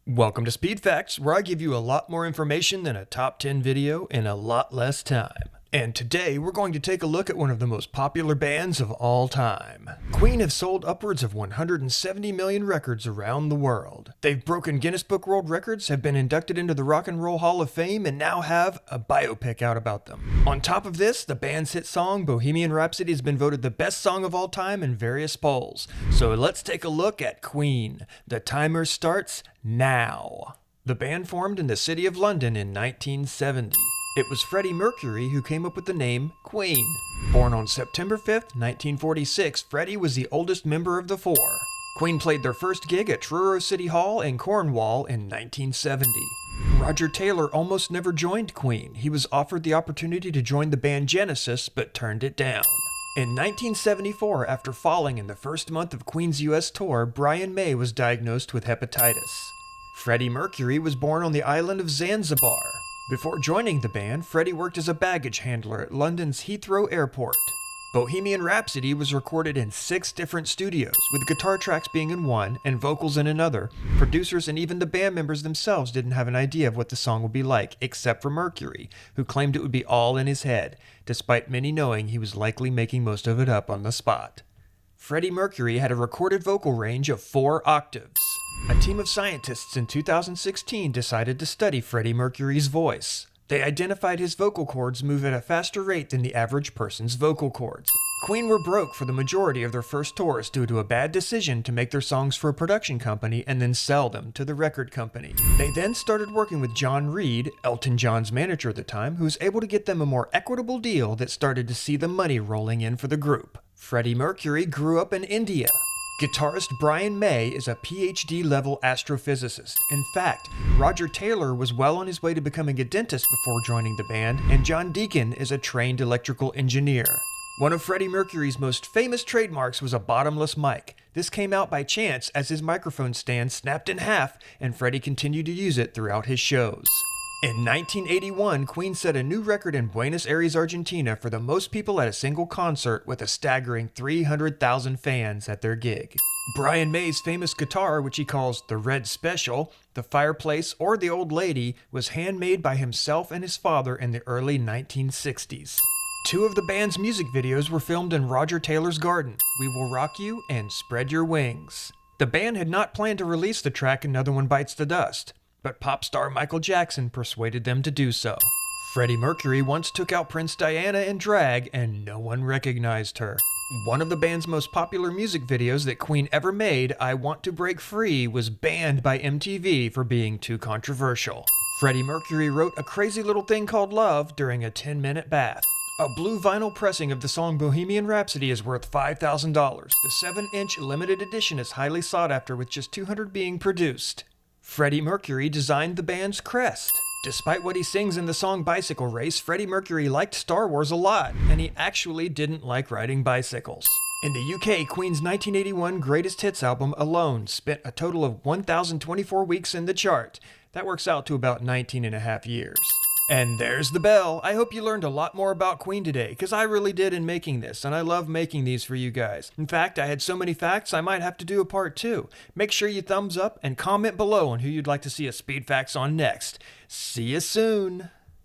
Welcome to Speed Facts, where I give you a lot more information than a top 10 video in a lot less time. And today we're going to take a look at one of the most popular bands of all time. Queen have sold upwards of 170 million records around the world. They've broken Guinness Book World Records, have been inducted into the Rock and Roll Hall of Fame, and now have a biopic out about them. On top of this, the band's hit song Bohemian Rhapsody has been voted the best song of all time in various polls. So let's take a look at Queen. The timer starts now. The band formed in the city of London in 1970. It was Freddie Mercury who came up with the name Queen. Born on September 5th, 1946, Freddie was the oldest member of the four. Queen played their first gig at Truro City Hall in Cornwall in 1970. Roger Taylor almost never joined Queen. He was offered the opportunity to join the band Genesis, but turned it down. In 1974, after falling in the first month of Queen's US tour, Brian May was diagnosed with hepatitis. Freddie Mercury was born on the island of Zanzibar. Before joining the band, Freddie worked as a baggage handler at London's Heathrow Airport. Bohemian Rhapsody was recorded in 6 different studios, with guitar tracks being in one and vocals in another. Producers and even the band members themselves didn't have an idea of what the song would be like, except for Mercury, who claimed it would be all in his head, despite many knowing he was likely making most of it up on the spot. Freddie Mercury had a recorded vocal range of 4 octaves. A team of scientists in 2016 decided to study Freddie Mercury's voice. They identified his vocal cords move at a faster rate than the average person's vocal cords. Queen were broke for the majority of their first tours due to a bad decision to make their songs for a production company and then sell them to the record company. They then started working with John Reid, Elton John's manager at the time, who was able to get them a more equitable deal that started to see the money rolling in for the group. Freddie Mercury grew up in India. Guitarist Brian May is a PhD-level astrophysicist. In fact, Roger Taylor was well on his way to becoming a dentist before joining the band, and John Deacon is a trained electrical engineer. One of Freddie Mercury's most famous trademarks was a bottomless mic. This came out by chance as his microphone stand snapped in half, and Freddie continued to use it throughout his shows. In 1981, Queen set a new record in Buenos Aires, Argentina for the most people at a single concert, with a staggering 300,000 fans at their gig. Brian May's famous guitar, which he calls the Red Special, the Fireplace, or the Old Lady, was handmade by himself and his father in the early 1960s. 2 of the band's music videos were filmed in Roger Taylor's garden, We Will Rock You and Spread Your Wings. The band had not planned to release the track Another One Bites the Dust, but pop star Michael Jackson persuaded them to do so. Freddie Mercury once took out Prince Diana in drag, and no one recognized her. One of the band's most popular music videos that Queen ever made, I Want to Break Free, was banned by MTV for being too controversial. Freddie Mercury wrote A Crazy Little Thing Called Love during a 10-minute bath. A blue vinyl pressing of the song Bohemian Rhapsody is worth $5,000. The 7-inch limited edition is highly sought after, with just 200 being produced. Freddie Mercury designed the band's crest. Despite what he sings in the song Bicycle Race, Freddie Mercury liked Star Wars a lot, and he actually didn't like riding bicycles. In the UK, Queen's 1981 Greatest Hits album alone spent a total of 1,024 weeks in the chart. That works out to about 19 and a half years. And there's the bell. I hope you learned a lot more about Queen today, because I really did in making this, and I love making these for you guys. In fact, I had so many facts I might have to do a part 2. Make sure you thumbs up and comment below on who you'd like to see a Speed Facts on next. See you soon!